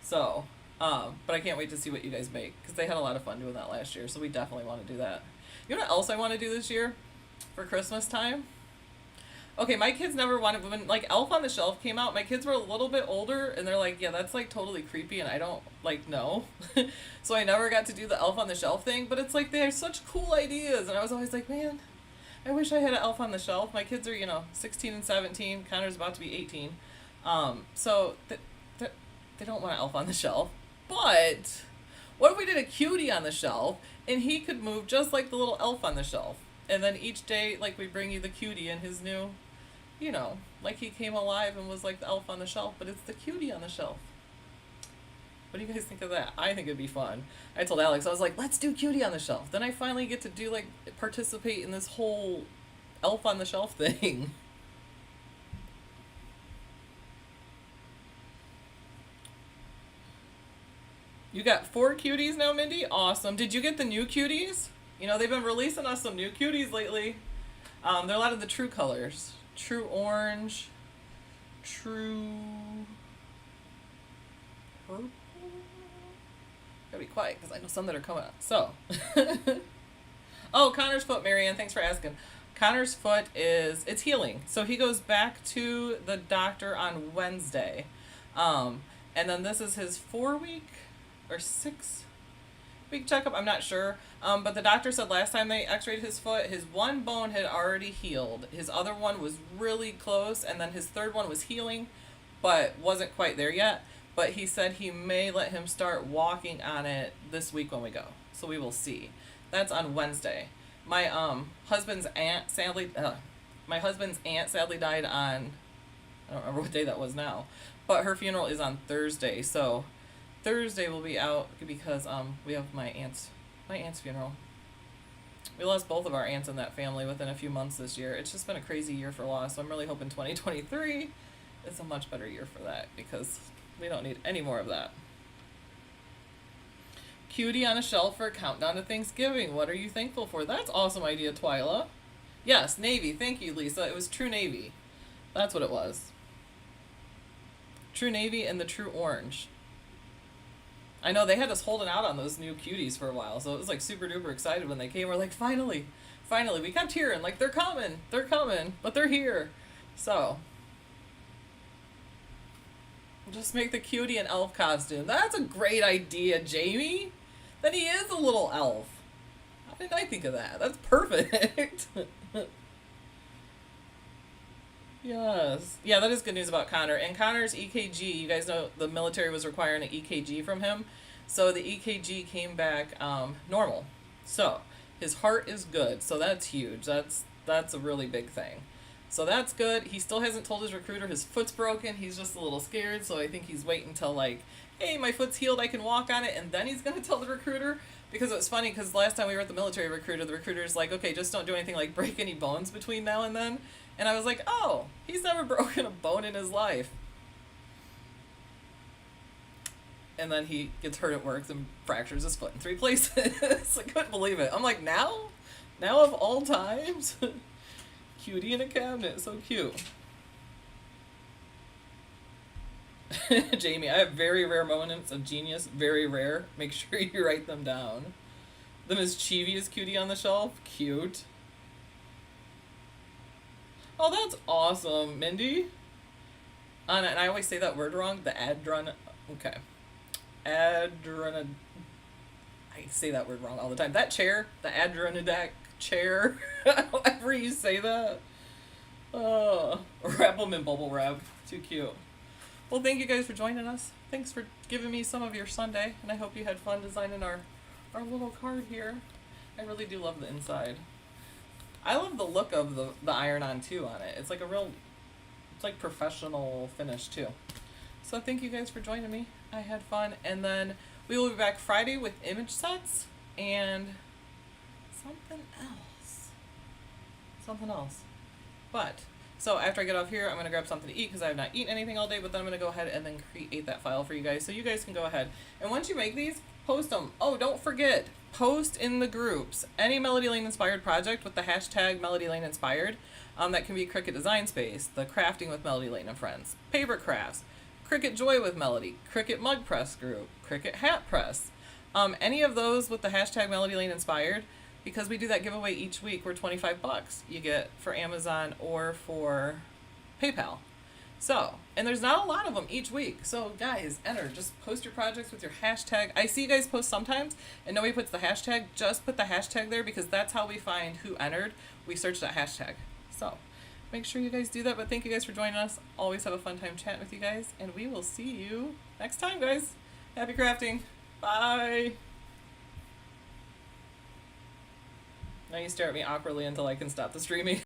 So, but I can't wait to see what you guys make, because they had a lot of fun doing that last year, so we definitely want to do that. You know what else I want to do this year for Christmas time? Okay, my kids never wanted, when like Elf on the Shelf came out, my kids were a little bit older and they're like, yeah, that's like totally creepy and I don't like know. So I never got to do the Elf on the Shelf thing, but it's like they have such cool ideas and I was always like, man, I wish I had an Elf on the Shelf. My kids are, 16 and 17. Connor's about to be 18. So they don't want an Elf on the Shelf. But what if we did a cutie on the shelf and he could move just like the little elf on the shelf? And then each day, like, we bring you the cutie and his new, like he came alive and was like the elf on the shelf, but it's the cutie on the shelf. What do you guys think of that? I think it'd be fun. I told Alex, I was like, let's do cutie on the shelf. Then I finally get to do, like, participate in this whole elf on the shelf thing. You got 4 cuties now, Mindy? Awesome. Did you get the new cuties? They've been releasing us some new cuties lately. They're a lot of the true colors. True orange. True purple. Gotta be quiet because I know some that are coming up. So. Oh, Connor's foot, Marianne. Thanks for asking. Connor's foot it's healing. So he goes back to the doctor on Wednesday. And then this is his 4-week or 6-week checkup. I'm not sure. But the doctor said last time they x-rayed his foot, his one bone had already healed. His other one was really close, and then his third one was healing, but wasn't quite there yet. But he said he may let him start walking on it this week when we go. So we will see. That's on Wednesday. My husband's aunt sadly died on, I don't remember what day that was now, but her funeral is on Thursday. So Thursday will be out because we have my aunt's funeral. We lost both of our aunts in that family within a few months this year. It's just been a crazy year for loss, so I'm really hoping 2023 is a much better year for that because we don't need any more of that. Cutie on a shelf for a countdown to Thanksgiving. What are you thankful for? That's awesome idea, Twyla. Yes, navy. Thank you, Lisa. It was true navy. That's what it was. True navy and the true orange. I know they had us holding out on those new cuties for a while, so it was like super duper excited when they came. We're like, finally. We kept hearing, like, they're coming, but they're here. So, just make the cutie an elf costume. That's a great idea, Jamie. Then he is a little elf. How did I think of that? That's perfect. Yes. Yeah, that is good news about Connor. And Connor's EKG, you guys know the military was requiring an EKG from him. So the EKG came back normal. So his heart is good. So that's huge. That's a really big thing. So that's good. He still hasn't told his recruiter his foot's broken. He's just a little scared. So I think he's waiting until like, hey, my foot's healed. I can walk on it. And then he's going to tell the recruiter. Because it was funny because last time we were at the military recruiter, the recruiter's like, okay, just don't do anything like break any bones between now and then. And I was like, oh, he's never broken a bone in his life. And then he gets hurt at work and fractures his foot in 3 places. I couldn't believe it. I'm like, now of all times? Cutie in a cabinet, so cute. Jamie, I have very rare moments of genius, very rare. Make sure you write them down. The mischievous cutie on the shelf, cute. Oh, that's awesome, Mindy. And I always say that word wrong. The okay. I say that word wrong all the time. That chair, the Adirondack chair. However you say that. Wrap them in bubble wrap. Too cute. Well, thank you guys for joining us. Thanks for giving me some of your Sunday, and I hope you had fun designing our little card here. I really do love the inside. I love the look of the iron-on too on it. It's like it's like professional finish too. So thank you guys for joining me. I had fun, and then we will be back Friday with image sets and something else. But so after I get off here, I'm gonna grab something to eat because I have not eaten anything all day. But then I'm gonna go ahead and then create that file for you guys, so you guys can go ahead and once you make these, post them. Oh, don't forget. Post in the groups any Melody Lane inspired project with the hashtag Melody Lane Inspired. That can be Cricut Design Space, the Crafting with Melody Lane and Friends, Paper Crafts, Cricut Joy with Melody, Cricut Mug Press group, Cricut Hat Press. Any of those with the hashtag Melody Lane Inspired. because we do that giveaway each week. We're $25 you get for Amazon or for PayPal. So, and there's not a lot of them each week. So guys, enter. Just post your projects with your hashtag. I see you guys post sometimes and nobody puts the hashtag. Just put the hashtag there because that's how we find who entered. We search that hashtag. So make sure you guys do that. But thank you guys for joining us. Always have a fun time chatting with you guys. And we will see you next time, guys. Happy crafting. Bye. Now you stare at me awkwardly until I can stop the streaming.